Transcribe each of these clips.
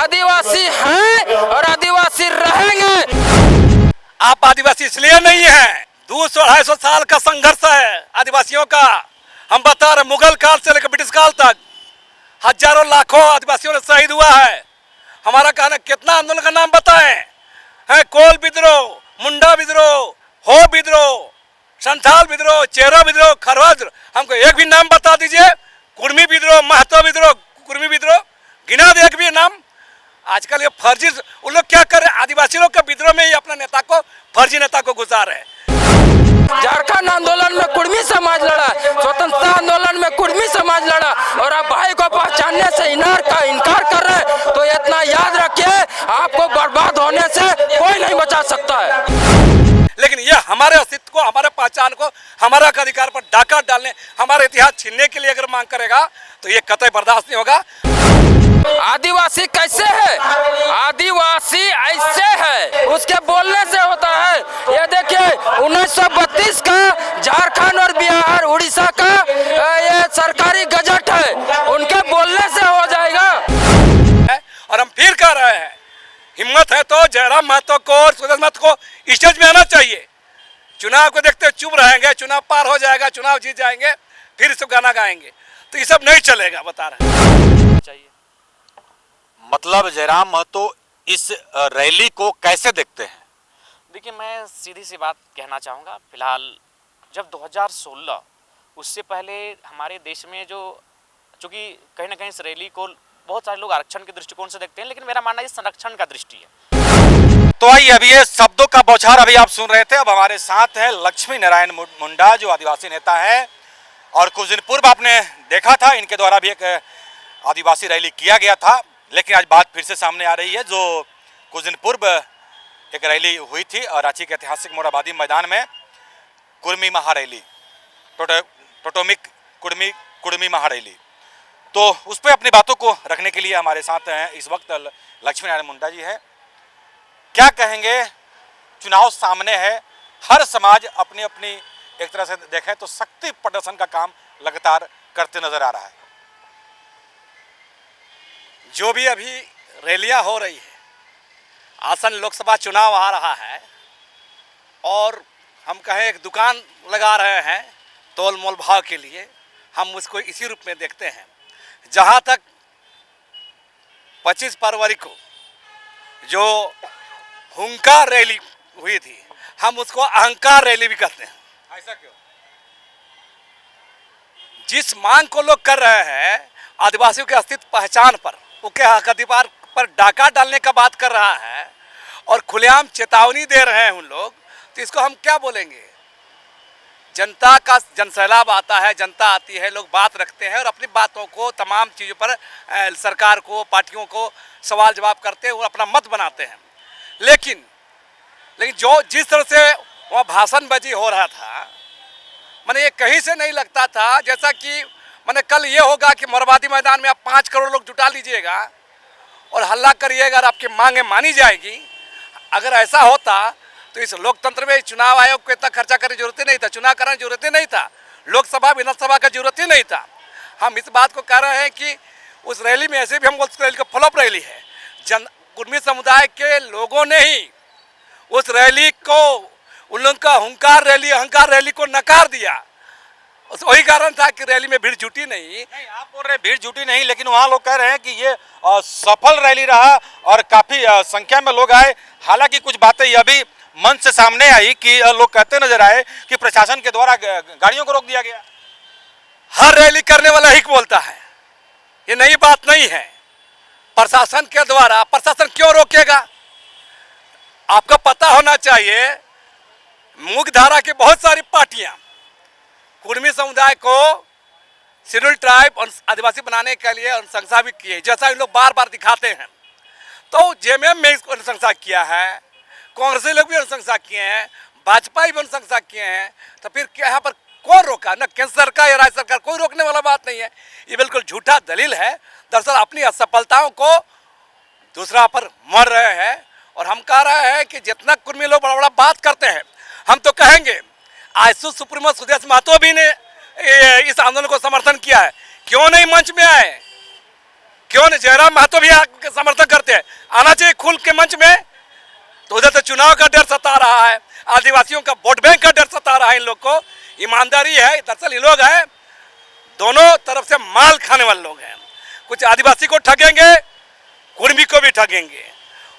आदिवासी हैं और आदिवासी रहेंगे। आप आदिवासी इसलिए नहीं हैं, 200-250 साल का संघर्ष है आदिवासियों का। हम बता रहे, मुगल काल से लेकर ब्रिटिश काल तक हजारों लाखों आदिवासियों ने शहीद हुआ है। हमारा कहना, कितना आंदोलन का नाम बताएं है? कोल विद्रोह, मुंडा विद्रोह, हो विद्रोह, संथाल विद्रोह, चेरो विद्रोह, खरवा विद्रोह। हमको एक भी नाम बता दीजिए। कुर्मी विद्रोह, महतो विद्रोह, कुर्मी विद्रोह, गिना दे एक भी नाम। आजकल ये फर्जी, उन लोग क्या कर रहे हैं, आदिवासी लोग के विद्रोह में ही अपना नेता को, फर्जी नेता को गुजार रहे हैं। झारखंड आंदोलन में कुर्मी समाज लड़ा, स्वतंत्रता आंदोलन में कुर्मी समाज लड़ा, और आप भाई को पहचानने से इनकार कर रहे हैं। तो इतना याद रखिए, आपको बर्बाद होने से कोई नहीं बचा सकता है। लेकिन ये हमारे अस्तित्व को, हमारे पहचान को, हमारा अधिकार पर डाका डालने, हमारे इतिहास छीनने के लिए अगर मांग करेगा तो ये कतई बर्दाश्त नहीं होगा। आदिवासी कैसे है? आदिवासी ऐसे है, उसके बोलने से होता है। ये देखिए 1932 का झारखंड और बिहार उड़ीसा का ये सरकारी गजट है, उनके बोलने से हो जाएगा। और हम फिर कह रहे हैं, हिम्मत है तो जयराम महतो को और सुरेश महतो को स्टेज में आना चाहिए। चुनाव को देखते चुप रहेंगे, चुनाव पार हो जाएगा, चुनाव जीत जाएंगे, फिर सब गाना गाएंगे, तो ये सब नहीं चलेगा, बता रहे हैं। चाहिए मतलब जयराम महतो इस रैली को कैसे देखते हैं? देखिए, मैं सीधी सी बात कहना चाहूँगा। फिलहाल जब 2016, उससे पहले हमारे देश में जो, चूँकि कहीं ना कहीं इस रैली को बहुत सारे लोग आरक्षण के दृष्टिकोण से देखते हैं, लेकिन मेरा मानना ये संरक्षण का दृष्टि है। तो आइए, अभी ये शब्दों का बौछार अभी आप सुन रहे थे। अब हमारे साथ है लक्ष्मी नारायण मुंडा, जो आदिवासी नेता है, और कुछ दिन पूर्व आपने देखा था इनके द्वारा भी एक आदिवासी रैली किया गया था। लेकिन आज बात फिर से सामने आ रही है, जो कुछ दिन पूर्व एक रैली हुई थी और रांची के ऐतिहासिक मोराबादी मैदान में कुर्मी महारैली, टोटोमिक कुर्मी महारैली। तो उस पर अपनी बातों को रखने के लिए हमारे साथ हैं इस वक्त लक्ष्मी नारायण मुंडा जी हैं। क्या कहेंगे? चुनाव सामने है, हर समाज अपनी अपनी एक तरह से देखें तो शक्ति प्रदर्शन का काम लगातार करते नजर आ रहा है। जो भी अभी रैलियां हो रही है, आसन लोकसभा चुनाव आ रहा है, और हम कहें एक दुकान लगा रहे हैं तोल मोल भाव के लिए, हम उसको इसी रूप में देखते हैं। जहां तक 25 फरवरी को जो हुंकार रैली हुई थी, हम उसको अहंकार रैली भी कहते हैं। ऐसा क्यों? जिस मांग को लोग कर रहे हैं, आदिवासियों के अस्तित्व पहचान पर, उनके हक अधिकार पर डाका डालने का बात कर रहा है और खुलेआम चेतावनी दे रहे हैं उन लोग, तो इसको हम क्या बोलेंगे? जनता का जनसैलाब आता है, जनता आती है, लोग बात रखते हैं और अपनी बातों को, तमाम चीज़ों पर सरकार को, पार्टियों को सवाल जवाब करते हैं और अपना मत बनाते हैं। लेकिन जो जिस तरह से वहाँ भाषणबाजी हो रहा था, मैंने ये कहीं से नहीं लगता था जैसा कि मैंने कल ये होगा कि मोराबादी मैदान में आप 5 करोड़ लोग जुटा लीजिएगा और हल्ला करिएगा और आपकी मांगे मानी जाएगी। अगर ऐसा होता तो इस लोकतंत्र में चुनाव आयोग को इतना खर्चा करने की जरूरत ही नहीं था, चुनाव कराने की जरूरत ही नहीं था, लोकसभा विधानसभा का जरूरत ही नहीं था। हम इस बात को कह रहे हैं कि उस रैली में, ऐसे भी हम उस रैली का फ्लॉप रैली है, कुर्मी समुदाय के लोगों ने ही उस रैली को, उन लोगों का हुंकार रैली, अहंकार रैली को नकार दिया। वही कारण था कि रैली में भीड़ जुटी नहीं। आप बोल रहे भीड़ जुटी नहीं, लेकिन वहाँ लोग कह रहे हैं कि ये सफल रैली रहा और काफी संख्या में लोग आए। हालांकि कुछ बातें यह भी मंच से सामने आई कि लोग कहते नजर आए कि प्रशासन के द्वारा गाड़ियों को रोक दिया गया। हर रैली करने वाला ही बोलता है, ये नई बात नहीं है। प्रशासन के द्वारा, प्रशासन क्यों रोकेगा? आपको पता होना चाहिए, मुख्य धारा की बहुत सारी पार्टियां कुर्मी समुदाय को शेड्यूल ट्राइब और आदिवासी बनाने के लिए अनुशंसा भी की है, जैसा इन लोग बार बार दिखाते हैं। तो जेएमएम में इसको अनुशंसा किया है, कांग्रेसी लोग भी अनुशंसा किए हैं, भाजपा भी अनुशंसा किए हैं। तो फिर क्या यहाँ पर कौन रोका? न केंद्र सरकार या राज्य सरकार, कोई रोकने वाला बात नहीं है। ये बिल्कुल झूठा दलील है। दरअसल अपनी असफलताओं को दूसरा पर मर रहे हैं। और हम कह रहे हैं कि जितना कुर्मी लोग बड़ा बड़ा बात करते हैं, हम तो कहेंगे आईएसयू सुप्रीमो सुदेश महतो भी ने इस आंदोलन को समर्थन किया है, क्यों नहीं मंच में आए? क्यों नहीं? जयराम महतो भी समर्थन करते हैं, आना चाहिए खुल के मंच में। तो उधर तो चुनाव का डर सता रहा है, आदिवासियों का वोट बैंक का डर सता रहा है इन लोग को। ईमानदारी है, दरअसल ये लोग हैं दोनों तरफ से माल खाने वाले लोग हैं। कुछ आदिवासी को ठगेंगे, कुर्मी को भी ठगेंगे।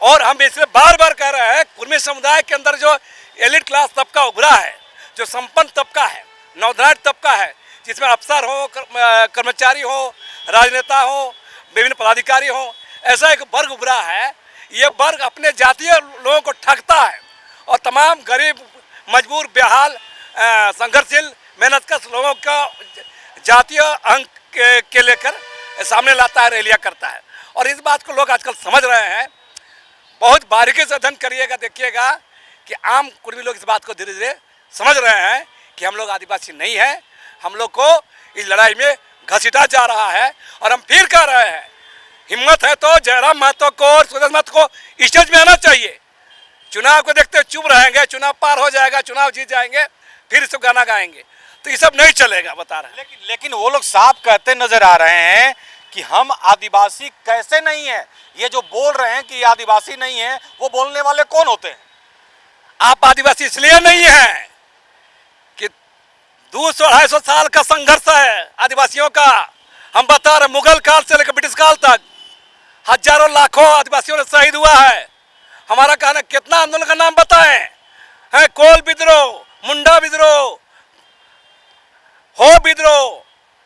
और हम इसलिए बार बार कह रहे हैं, कुर्मी समुदाय के अंदर जो एलिट क्लास तबका उभरा है, जो संपन्न तबका है, नौधराट तबका है, जिसमें अफसर हो, कर्मचारी हो, राजनेता हो, विभिन्न पदाधिकारी हो, ऐसा एक वर्ग उभरा है। ये वर्ग अपने जातीय लोगों को ठगता है और तमाम गरीब, मजबूर, बेहाल, संघर्षशील, मेहनतकश लोगों का जातीय अंक के लेकर सामने लाता है, रैलियां करता है। और इस बात को लोग आजकल समझ रहे हैं। बहुत बारीकी से अध्ययन करिएगा, देखिएगा कि आम कुर्मी लोग इस बात को धीरे धीरे समझ रहे हैं कि हम लोग आदिवासी नहीं हैं, हम लोग को इस लड़ाई में घसीटा जा रहा है। और हम फिर कह रहे हैं, हिम्मत है तो जयराम महतो को और सुरेश महतो को स्टेज में आना चाहिए। चुनाव को देखते हुए चुप रहेंगे, चुनाव पार हो जाएगा, चुनाव जीत जाएंगे, फिर इसको गाना गाएंगे, तो ये सब नहीं चलेगा, बता रहे हैं। लेकिन वो लोग साफ कहते नजर आ रहे हैं कि हम आदिवासी कैसे नहीं है। ये जो बोल रहे हैं कि ये आदिवासी नहीं है, वो बोलने वाले कौन होते हैं? आप आदिवासी इसलिए नहीं हैं कि 200-250 साल का संघर्ष है आदिवासियों का। हम बता रहे, मुगल काल से लेकर ब्रिटिश काल तक हजारों लाखों आदिवासियों ने शहीद हुआ है। हमारा कहना, कितना आंदोलन का नाम बताएं हैं? कोल विद्रोह, मुंडा विद्रोह, हो विद्रोह,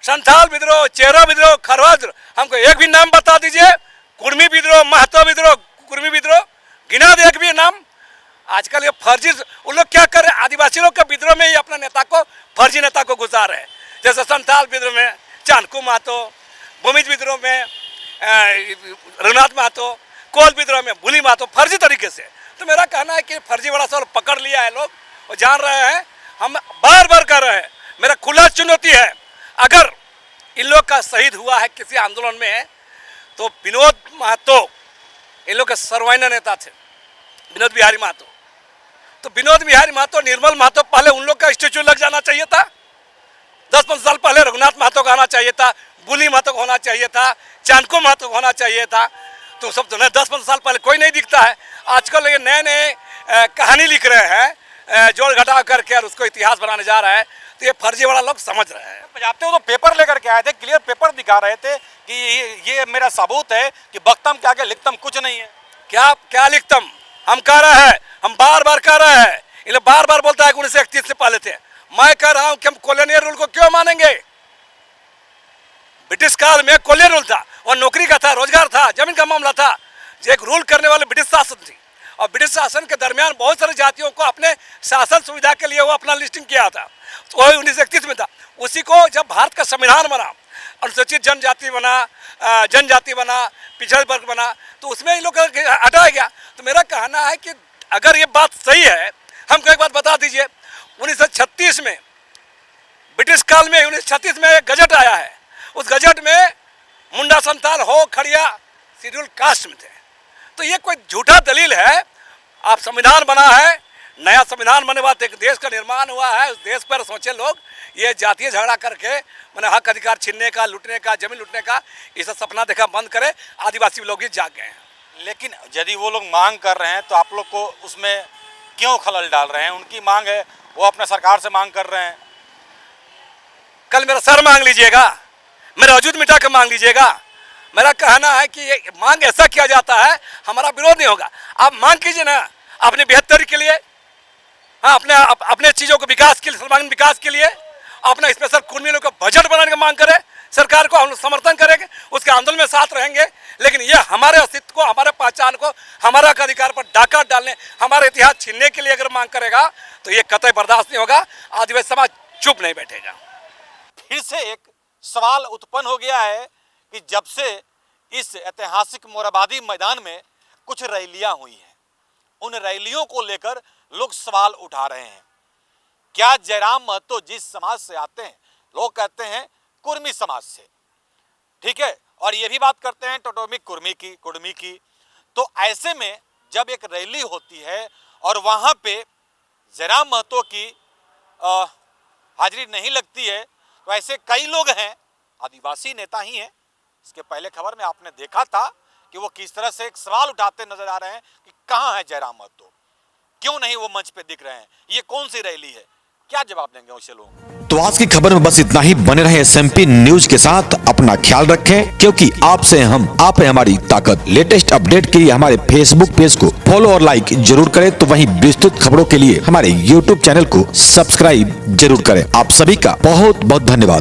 संथाल विद्रोह, चेरो विद्रोह, खरवा विद्रोह, हमको एक भी नाम बता दीजिए। कुर्मी विद्रोह, महतो विद्रोह, कुर्मी विद्रोह, गिना दे एक भी नाम। आजकल ये फर्जी, उन लोग क्या कर रहे हैं, आदिवासी लोग के विद्रोह में ही अपना नेता को, फर्जी नेता को घुसा रहे हैं। जैसे संथाल विद्रोह में चाणकू महतो, भूमिज विद्रोह में रघुनाथ महतो, कोल विद्रोह में भूली महतो, फर्जी तरीके से। तो मेरा कहना है कि फर्जी बड़ा सवाल पकड़ लिया है लोग और जान रहे हैं। हम बार बार कर रहे हैं, मेरा खुला चुनौती है, अगर इन लोग का शहीद हुआ है किसी आंदोलन में, तो विनोद महतो इन लोग के सर्वमान्य नेता थे, विनोद बिहारी महतो। तो विनोद बिहारी महतो, निर्मल महतो, पहले उन लोग का स्टेचू लग जाना चाहिए था। 10-15 साल पहले रघुनाथ महतो का होना चाहिए था, बुली महतो का होना चाहिए था, चाणकू महतो का होना चाहिए था। तो सब तो 10-15 साल पहले कोई नहीं दिखता है। आजकल ये नए नए कहानी लिख रहे हैं, जोड़ घटाव करके, और उसको इतिहास बनाने जा रहा है। तो ये फर्जी वाला लोग समझ रहे हैं। पंजाब तो पेपर लेकर के आए थे, क्लियर पेपर दिखा रहे थे कि ये मेरा सबूत है कि बख्तम के आगे लिखतम कुछ नहीं है। क्या लिखतम? हम कह रहे हैं, हम बार बार कह रहे हैं, इन लोग बार बार बोलता है कि 1931 से पहले थे। मैं कह रहा हूं कि हम कॉलोनियल रूल को क्यों मानेंगे? ब्रिटिश काल में कॉलोनियल रूल था और नौकरी का था, रोजगार था, जमीन का मामला था। एक रूल करने वाले ब्रिटिश शासन थी, और ब्रिटिश शासन के दरमियान बहुत सारी जातियों को अपने शासन सुविधा के लिए वो अपना लिस्टिंग किया था। तो वही 1931 में था। उसी को जब भारत का संविधान बना, अनुसूचित जनजाति बना, जनजाति बना, पिछड़े वर्ग बना, तो उसमें इन लोग हटाया गया। तो मेरा कहना है कि अगर ये बात सही है, हमको एक बात बता दीजिए, 1936 में, ब्रिटिश काल में 1936 में एक गजट आया है। उस गजट में मुंडा, संथाल, हो, खड़िया शेड्यूल कास्ट में थे। तो ये कोई झूठा दलील है? आप संविधान बना है, नया संविधान बने बाद एक देश का निर्माण हुआ है, उस देश पर सोचे लोग ये जातीय झगड़ा करके मैंने हक अधिकार छीनने का, लूटने का, जमीन लूटने का, ये सब सपना देखा बंद करे। आदिवासी लोग ही जाग गए हैं। लेकिन यदि वो लोग मांग कर रहे हैं तो आप लोग को उसमें क्यों खलल डाल रहे हैं? उनकी मांग है, वो अपने सरकार से मांग कर रहे हैं। कल मेरा सर मांग लीजिएगा, मेरा वजूद मिटा के मांग लीजिएगा। मेरा कहना है कि ये मांग ऐसा किया जाता है, हमारा विरोध नहीं होगा। आप मांग कीजिए ना अपनी बेहतरी के लिए, हाँ, अपने चीज़ों को विकास के लिए, सर्वांगीण विकास के लिए, अपना स्पेशल कुर्मी लोग का बजट बनाने की मांग करें। सरकार को हम लोग समर्थन करेंगे, उसके आंदोलन में साथ रहेंगे। लेकिन ये हमारे अस्तित्व को, हमारे पहचान को, हमारा अधिकार पर डाका डालने, हमारे इतिहास छीनने के लिए अगर मांग करेगा तो ये कतई बर्दाश्त नहीं होगा। आदिवासी समाज चुप नहीं बैठेगा। फिर से एक सवाल उत्पन्न हो गया है कि जब से इस ऐतिहासिक मोरहाबादी मैदान में कुछ रैलियां हुई हैं, उन रैलियों को लेकर लोग सवाल उठा रहे हैं। क्या जयराम महतो जिस समाज से आते हैं, लोग कहते हैं कुर्मी समाज से, ठीक है, और ये भी बात करते हैं टोटोमिक कुर्मी की। तो ऐसे में जब एक रैली होती है और वहां पे जयराम महतो की हाजिरी नहीं लगती है, तो ऐसे कई लोग हैं, आदिवासी नेता ही हैं, इसके पहले खबर में आपने देखा था कि वो किस तरह से एक सवाल उठाते नजर आ रहे हैं कि कहां है जयराम महतो, क्यों नहीं वो मंच पे दिख रहे हैं, ये कौन सी रैली है, क्या जवाब देंगे उसे लोग। तो आज की खबर में बस इतना ही। बने रहे SMP न्यूज के साथ, अपना ख्याल रखें, क्योंकि आपसे आप है हमारी ताकत। लेटेस्ट अपडेट के लिए हमारे फेसबुक पेज को फॉलो और लाइक जरूर करें, तो वहीं विस्तृत खबरों के लिए हमारे YouTube चैनल को सब्सक्राइब जरूर करें। आप सभी का बहुत बहुत धन्यवाद।